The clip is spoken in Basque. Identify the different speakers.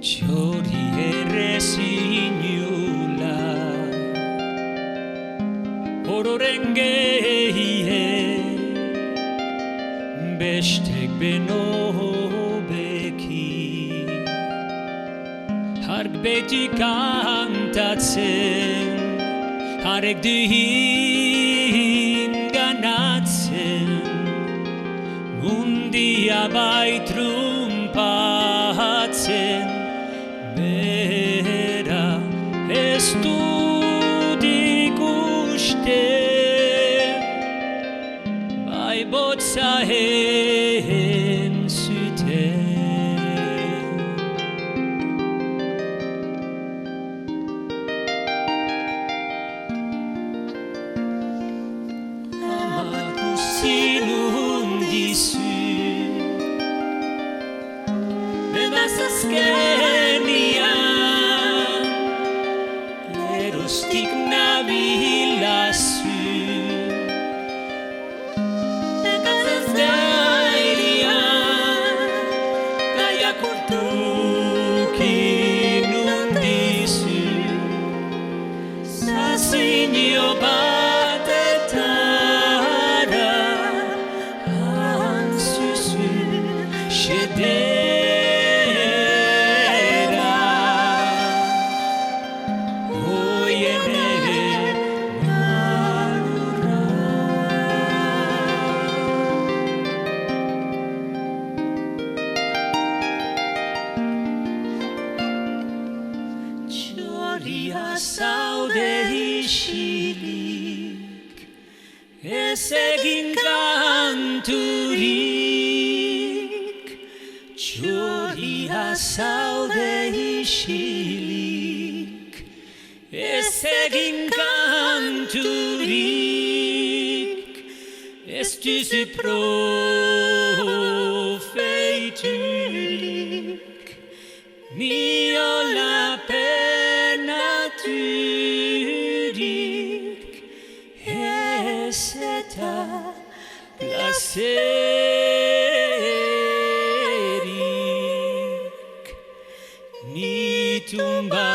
Speaker 1: Cioriere signula Ororengeye Bestek benobeki Hark beti kantatzen Harek duhin ganatzen Mundia baitrumpatzen Bera ez dut ikusten Bai botza entzuten Amak guztinun dizu Bebaz azkenian Geroztik nabilazu Ekaz ez dairian Gaiak urtukin undizu Zazinio batetara Antzuzu xede Zaude isilik, ez egin kanturik. Txoria zaude isilik, ez egin kanturik. Ez duzu profeiturik, miola Turik ez eta placerik Ni tumba